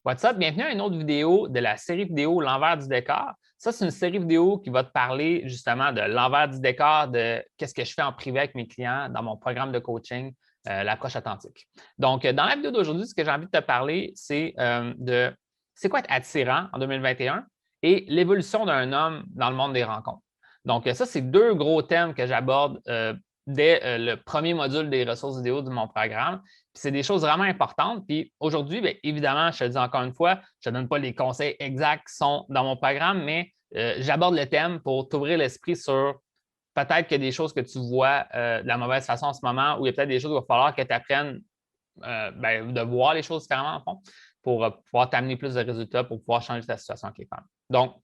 What's up? Bienvenue à une autre vidéo de la série vidéo L'envers du décor. Ça, c'est une série vidéo qui va te parler justement de l'envers du décor, de qu'est-ce que je fais en privé avec mes clients dans mon programme de coaching, l'approche authentique. Donc, dans la vidéo d'aujourd'hui, ce que j'ai envie de te parler, c'est de c'est quoi être attirant en 2021 et l'évolution d'un homme dans le monde des rencontres. Donc, ça, c'est deux gros thèmes que j'aborde dès le premier module des ressources vidéo de mon programme. C'est des choses vraiment importantes. Puis aujourd'hui, bien, évidemment, je te dis encore une fois, je ne te donne pas les conseils exacts qui sont dans mon programme, mais j'aborde le thème pour t'ouvrir l'esprit sur peut-être qu'il y a des choses que tu vois de la mauvaise façon en ce moment, ou il y a peut-être des choses qu'il va falloir que tu apprennes de voir les choses différemment, en fond, pour pouvoir t'amener plus de résultats, pour pouvoir changer ta situation avec les femmes. Donc,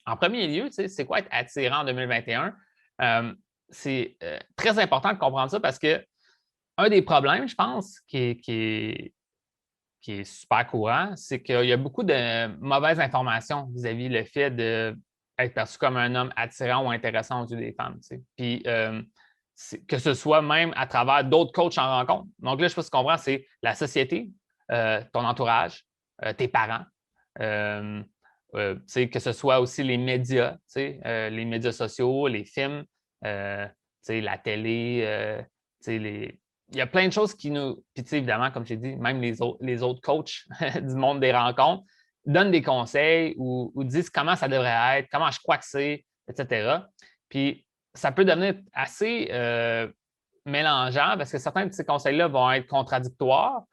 en premier lieu, c'est quoi être attirant en 2021? C'est très important de comprendre ça parce que un des problèmes, je pense, qui est super courant, c'est qu'il y a beaucoup de mauvaises informations vis-à-vis le fait d'être perçu comme un homme attirant ou intéressant aux yeux des femmes. Puis, que ce soit même à travers d'autres coachs en rencontre. Donc là, je ne sais pas si tu comprends, c'est la société, ton entourage, tes parents, que ce soit aussi les médias sociaux, les films, la télé, il y a plein de choses qui nous. Puis, évidemment, comme je t'ai dit, même les autres coachs du monde des rencontres donnent des conseils ou disent comment ça devrait être, comment je crois que c'est, etc. Puis, ça peut devenir assez mélangeant parce que certains de ces conseils-là vont être contradictoires.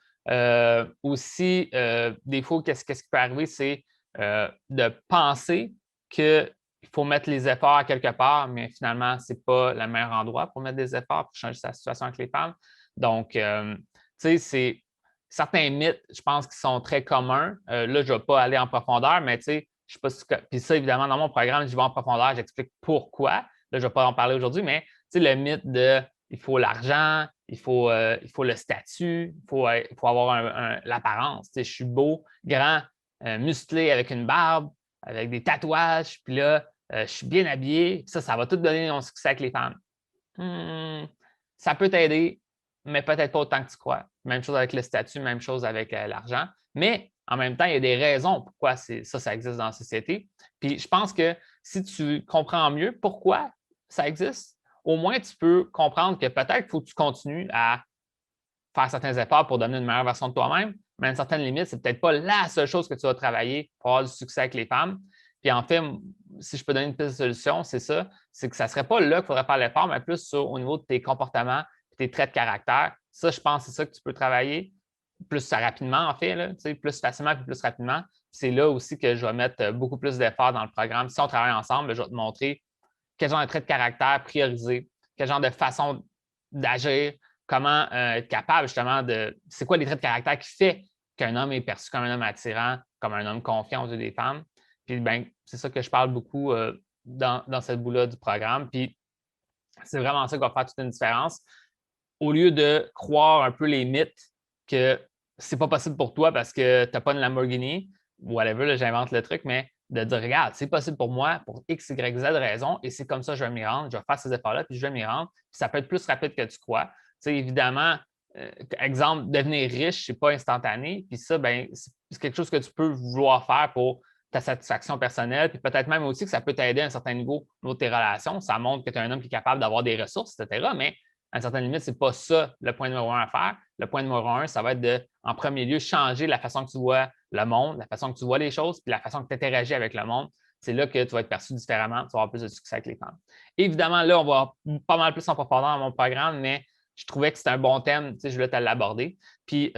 Aussi, des fois, qu'est-ce qui peut arriver, c'est de penser qu'il faut mettre les efforts à quelque part, mais finalement, ce n'est pas le meilleur endroit pour mettre des efforts pour changer sa situation avec les femmes. Donc, tu sais, c'est certains mythes, je pense, qui sont très communs. Là, je ne vais pas aller en profondeur, mais tu sais, je sais pas si. Puis ça, évidemment, dans mon programme, je vais en profondeur, j'explique pourquoi. Là, je ne vais pas en parler aujourd'hui, mais tu sais, le mythe de il faut l'argent, il faut le statut, il faut avoir l'apparence. Tu sais, je suis beau, grand, musclé avec une barbe, avec des tatouages, puis là, je suis bien habillé. Ça va tout donner mon succès avec les femmes. Ça peut t'aider, mais peut-être pas autant que tu crois. Même chose avec le statut, même chose avec l'argent. Mais en même temps, il y a des raisons pourquoi ça existe dans la société. Puis je pense que si tu comprends mieux pourquoi ça existe, au moins tu peux comprendre que peut-être qu'il faut que tu continues à faire certains efforts pour donner une meilleure version de toi-même, mais à une certaine limite, c'est peut-être pas la seule chose que tu vas travailler pour avoir du succès avec les femmes. Puis en fait, si je peux donner une piste de solution, c'est ça, c'est que ça ne serait pas là qu'il faudrait faire l'effort, mais plus au niveau de tes comportements et tes traits de caractère. Ça, je pense que c'est ça que tu peux travailler plus rapidement, en fait, là, plus facilement et plus rapidement. C'est là aussi que je vais mettre beaucoup plus d'efforts dans le programme. Si on travaille ensemble, je vais te montrer quel genre de traits de caractère prioriser, quel genre de façon d'agir, comment être capable justement de. C'est quoi les traits de caractère qui fait qu'un homme est perçu comme un homme attirant, comme un homme confiant aux yeux des femmes. Puis, ben, c'est ça que je parle beaucoup dans cette bout-là du programme. Puis, c'est vraiment ça qui va faire toute une différence. Au lieu de croire un peu les mythes que c'est pas possible pour toi parce que tu n'as pas une Lamborghini, whatever, là, j'invente le truc, mais de dire, regarde, c'est possible pour moi pour X, Y, Z raison, et c'est comme ça que je vais m'y rendre, je vais faire ces efforts-là, puis je vais m'y rendre, puis ça peut être plus rapide que tu crois. Tu sais, évidemment, exemple, devenir riche, c'est pas instantané, puis ça, ben, c'est quelque chose que tu peux vouloir faire pour ta satisfaction personnelle, puis peut-être même aussi que ça peut t'aider à un certain niveau de tes relations. Ça montre que tu es un homme qui est capable d'avoir des ressources, etc. Mais à une certaine limite, ce n'est pas ça le point numéro un à faire. Le point numéro un, ça va être de, en premier lieu, changer la façon que tu vois le monde, la façon que tu vois les choses, puis la façon que tu interagis avec le monde. C'est là que tu vas être perçu différemment, tu vas avoir plus de succès avec les femmes. Évidemment, là, on va pas mal plus en profondeur dans mon programme, mais je trouvais que c'était un bon thème, je voulais te l'aborder. Puis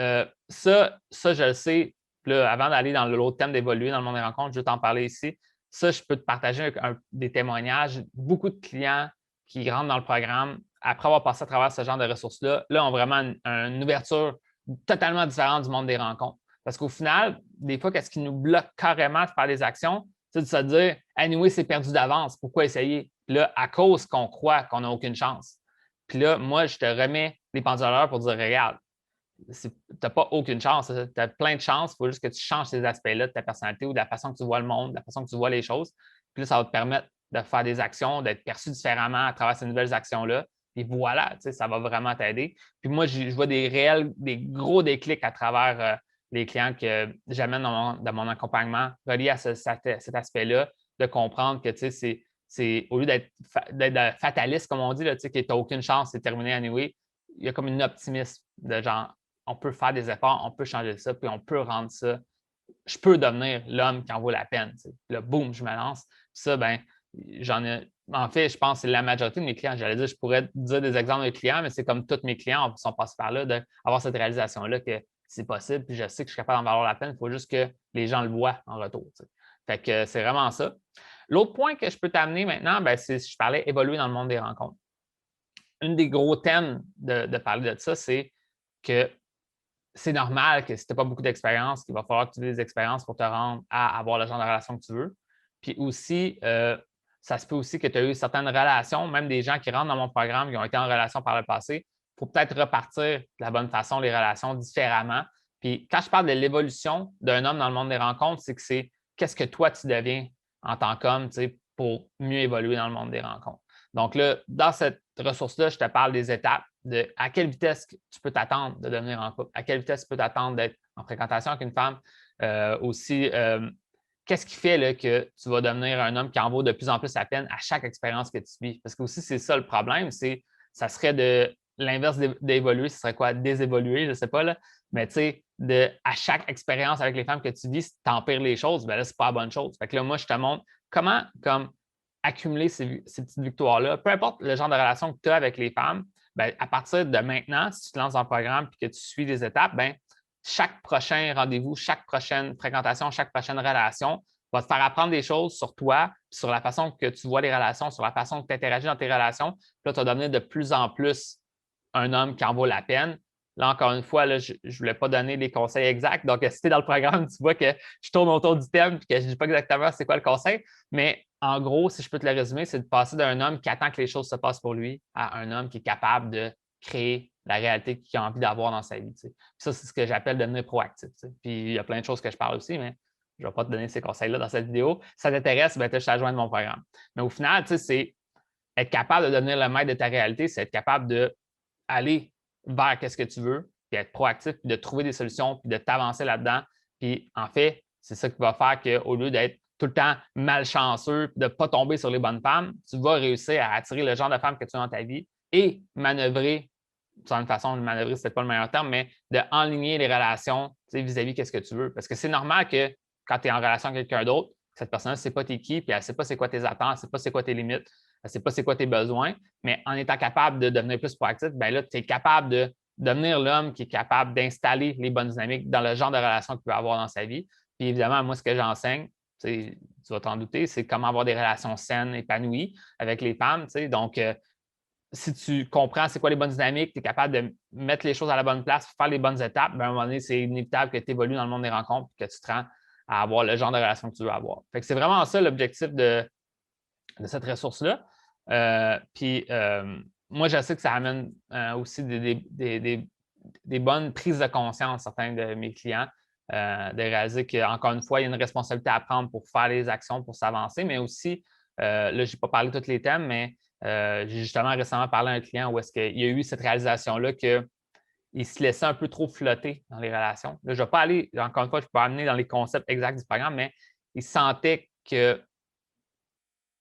ça, je le sais, là, avant d'aller dans l'autre thème d'évoluer dans le monde des rencontres, je vais t'en parler ici. Ça, je peux te partager des témoignages. Beaucoup de clients qui rentrent dans le programme après avoir passé à travers ce genre de ressources-là, là, ont vraiment une ouverture totalement différente du monde des rencontres. Parce qu'au final, des fois, qu'est-ce qui nous bloque carrément de faire des actions, c'est de se dire, anyway, c'est perdu d'avance, pourquoi essayer? Puis là, à cause qu'on croit qu'on n'a aucune chance. Puis là, moi, je te remets les pendules à l'heure pour dire, regarde, tu n'as pas aucune chance, tu as plein de chances, il faut juste que tu changes ces aspects-là de ta personnalité ou de la façon que tu vois le monde, de la façon que tu vois les choses. Puis là, ça va te permettre de faire des actions, d'être perçu différemment à travers ces nouvelles actions-là. Et voilà, ça va vraiment t'aider. Puis moi, je vois des gros déclics à travers les clients que j'amène dans mon accompagnement reliés à cet aspect-là, de comprendre que c'est au lieu d'être fataliste, comme on dit, là, que tu n'as aucune chance, c'est terminé anyway, il y a comme une optimisme de genre, on peut faire des efforts, on peut changer ça, puis on peut rendre ça. Je peux devenir l'homme qui en vaut la peine. Là, boum, je me lance. Puis ça, ben, j'en ai. En fait, je pense que c'est la majorité de mes clients. J'allais dire, je pourrais dire des exemples de clients, mais c'est comme tous mes clients sont passés par là, d'avoir cette réalisation-là que c'est possible, puis je sais que je suis capable d'en valoir la peine. Il faut juste que les gens le voient en retour. Fait que c'est vraiment ça. L'autre point que je peux t'amener maintenant, ben, c'est je parlais évoluer dans le monde des rencontres. Un des gros thèmes de parler de ça, c'est que c'est normal que si tu n'as pas beaucoup d'expérience, qu'il va falloir que tu aies des expériences pour te rendre à avoir le genre de relation que tu veux. Puis aussi, ça se peut aussi que tu as eu certaines relations, même des gens qui rentrent dans mon programme, qui ont été en relation par le passé. Il faut peut-être repartir de la bonne façon les relations différemment. Puis quand je parle de l'évolution d'un homme dans le monde des rencontres, c'est que c'est qu'est-ce que toi tu deviens en tant qu'homme pour mieux évoluer dans le monde des rencontres. Donc là, dans cette ressource-là, je te parle des étapes de à quelle vitesse tu peux t'attendre de devenir en couple, à quelle vitesse tu peux t'attendre d'être en fréquentation avec une femme. Aussi, qu'est-ce qui fait là, que tu vas devenir un homme qui en vaut de plus en plus la peine à chaque expérience que tu vis? Parce que aussi, c'est ça le problème, ça serait de l'inverse d'évoluer, ce serait quoi? Désévoluer, je ne sais pas, là. Mais tu sais, à chaque expérience avec les femmes que tu vis, si tu empires les choses, ben là, ce n'est pas la bonne chose. Fait que là, moi, je te montre comment comme accumuler ces petites victoires-là. Peu importe le genre de relation que tu as avec les femmes, bien, à partir de maintenant, si tu te lances dans le programme et que tu suis les étapes, bien, chaque prochain rendez-vous, chaque prochaine fréquentation, chaque prochaine relation va te faire apprendre des choses sur toi, sur la façon que tu vois les relations, sur la façon que tu interagis dans tes relations. Puis là, tu vas devenir de plus en plus un homme qui en vaut la peine. Là, encore une fois, là, je ne voulais pas donner les conseils exacts. Donc, si tu es dans le programme, tu vois que je tourne autour du thème et que je ne dis pas exactement c'est quoi le conseil. Mais en gros, si je peux te le résumer, c'est de passer d'un homme qui attend que les choses se passent pour lui à un homme qui est capable de créer la réalité qu'il a envie d'avoir dans sa vie. Puis ça, c'est ce que j'appelle devenir proactif. Puis il y a plein de choses que je parle aussi, mais je ne vais pas te donner ces conseils-là dans cette vidéo. Si ça t'intéresse, ben, tu as joindre mon programme. Mais au final, c'est être capable de devenir le maître de ta réalité, c'est être capable d'aller vers ce que tu veux, puis être proactif, puis de trouver des solutions, puis de t'avancer là-dedans. Puis en fait, c'est ça qui va faire qu'au lieu d'être tout le temps malchanceux, puis de ne pas tomber sur les bonnes femmes, tu vas réussir à attirer le genre de femmes que tu as dans ta vie et manœuvrer, sur une façon de manœuvrer, ce n'est pas le meilleur terme, mais d'enligner les relations vis-à-vis de ce que tu veux. Parce que c'est normal que quand tu es en relation avec quelqu'un d'autre, cette personne ne sait pas t'es qui, puis elle ne sait pas c'est quoi tes attentes, elle ne sait pas c'est quoi tes limites, elle ne sait pas c'est quoi tes besoins, mais en étant capable de devenir plus proactif, bien là, tu es capable de devenir l'homme qui est capable d'installer les bonnes dynamiques dans le genre de relation qu'il peut avoir dans sa vie. Puis évidemment, moi, ce que j'enseigne, tu vas t'en douter, c'est comment avoir des relations saines, épanouies avec les femmes. Donc, si tu comprends c'est quoi les bonnes dynamiques, tu es capable de mettre les choses à la bonne place, faire les bonnes étapes, bien, à un moment donné, c'est inévitable que tu évolues dans le monde des rencontres et que tu te rends à avoir le genre de relation que tu veux avoir. Fait que c'est vraiment ça l'objectif de cette ressource-là. Moi, je sais que ça amène aussi des bonnes prises de conscience, certains de mes clients, de réaliser qu'encore une fois, il y a une responsabilité à prendre pour faire les actions, pour s'avancer, mais aussi, là, je n'ai pas parlé de tous les thèmes, mais j'ai justement récemment parlé à un client où est-ce qu'il y a eu cette réalisation-là qu'il se laissait un peu trop flotter dans les relations. Là, je ne vais pas aller, encore une fois, je ne peux pas amener dans les concepts exacts du programme, mais il sentait que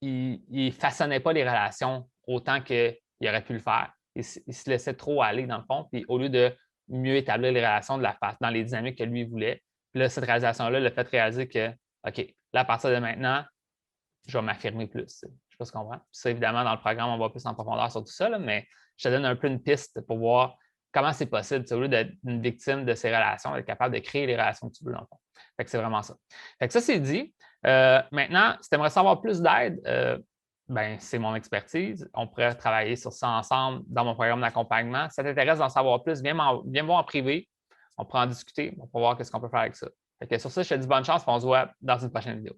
il ne façonnait pas les relations autant qu'il aurait pu le faire. Il se laissait trop aller, dans le fond. Puis au lieu de mieux établir les relations dans les dynamiques que lui voulait, puis là, cette réalisation-là l'a fait réaliser que, OK, là, à partir de maintenant, je vais m'affirmer plus. Je ne sais pas si tu comprends. Puis ça, évidemment, dans le programme, on va plus en profondeur sur tout ça, là, mais je te donne un peu une piste pour voir comment c'est possible, au lieu d'être une victime de ces relations, d'être capable de créer les relations que tu veux, dans le fond. Fait que c'est vraiment ça. Fait que ça, c'est dit. Maintenant, si tu aimerais savoir plus d'aide, ben, c'est mon expertise. On pourrait travailler sur ça ensemble dans mon programme d'accompagnement. Si ça t'intéresse d'en savoir plus, viens me voir en privé. On pourra en discuter. On pourra voir ce qu'on peut faire avec ça. Fait que sur ça, je te dis bonne chance et on se voit dans une prochaine vidéo.